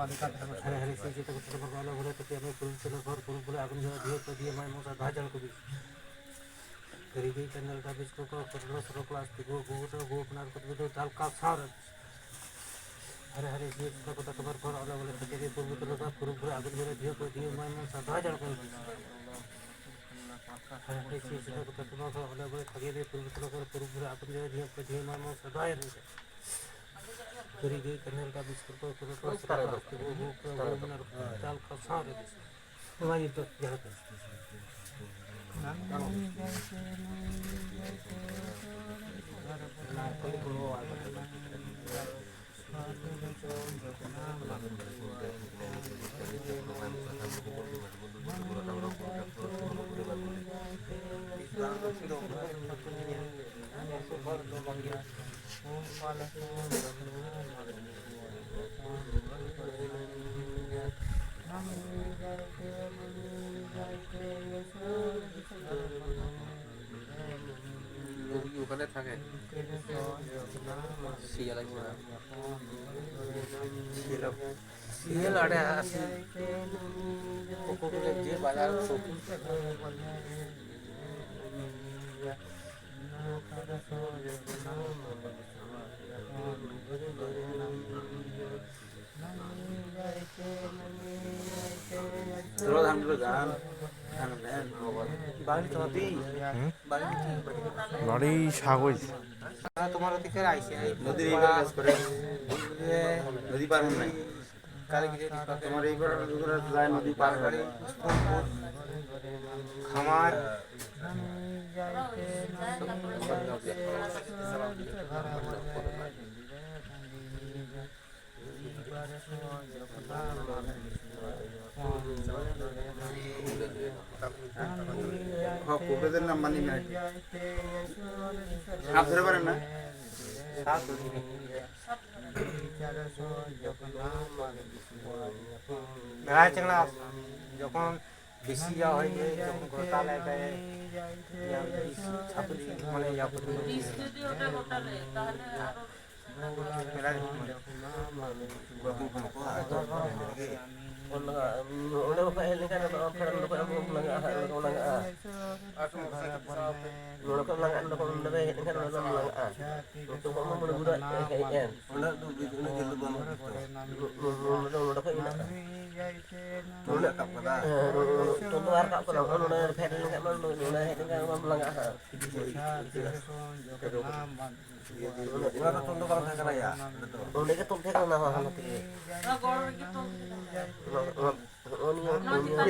हरे हरे से चित कुछ पर वाला बोले तो हमें पुरुष से घर पुरुष बोले आगुन जो दियो तो दिए मैं मोसा धाजल को भी गरीबी चंदल का बिस्को को रस रो प्लास्टिक गो अपना को तो दाल का सार हरे हरे से चित को खबर पर वाला बोले तो दिए पुरुष तो का पुरुष बोले आगुन जो दियो तो दिए मैं मोसा धाजल को हरे हरे से चित को खबर पर वाला बोले तो दिए पुरुष तो का पुरुष बोले आगुन जो दियो तो दिए मैं मोसा धाजल को गरीबी चंदल का बिस्को को रस रो प्लास्टिक गो अपना दाल का सार हमारी तो यहाँ पे ওখানে থাকে শিয়াল শিয়াল আরে আসে কোকোলে যে বাজার শোকুন তোরা ধান গান বাড়ি তোমাদের বাড়ি সাগর তোমার ওদিকে আইসে নদীর এইবার কাজ করে নদী পার হন নাই তোমার এইবার যায় নদী পার করে খামার কুকুরদের নাম মানি না সাপ ধরে পারেন না ভেড়া চেংড়া যখন বেশি যাওয়া হয়ে যায় তখন গোটালে ছাতুরি মানে udah apa ini kan ada orang lupa yang belum langah udah kan langah udah kan udah ini kan udah langah untuk kamu mulai budak kayak udah tuh itu gitu bang udah kayak ini udah kapan tuh harga apa lah udah pet ini kan udah ini kan belum langah udah tuh kalau kan ya udah itu tuh kan nama nanti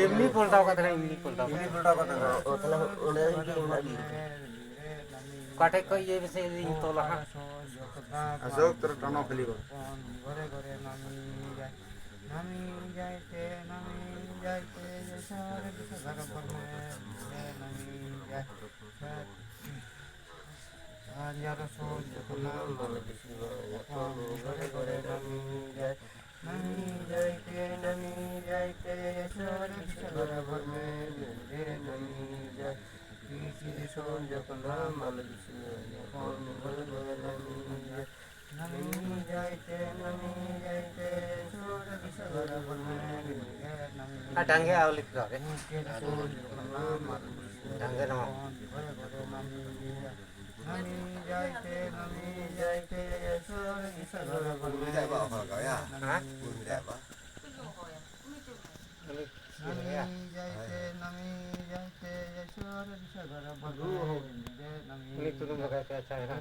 এমনি পোলটাও কথা এমনি পোলটাও কথা oh telah udah ini lagi কাটে কই যাবে সেই তোলা অশোক তোর টানো ফেলিব ঘরে ঘরে নামি যাইতে সারে ঘর পরমে নামি যায় আজ রসো যখন ঘরে ঘরে নামি যায় নামি যাইতে সারে ঘর পরমে নামি যায় কিসি সোন যখন মাল দিছিল যখন ঘরে ঘরে নামি যায় নামি যাইতে সোরে ঘর পরমে নামি ডাঙ্গে আও লিখ রে ডাঙ্গে নাম ঘরে ঘরে নামি যাইতে সোরে ঘর পরমে যাইবা হবে গয়া হ্যাঁ যাইবা নামি যাইতে সোরে ঘর পরমে লিখ তো লगा के अच्छा है ना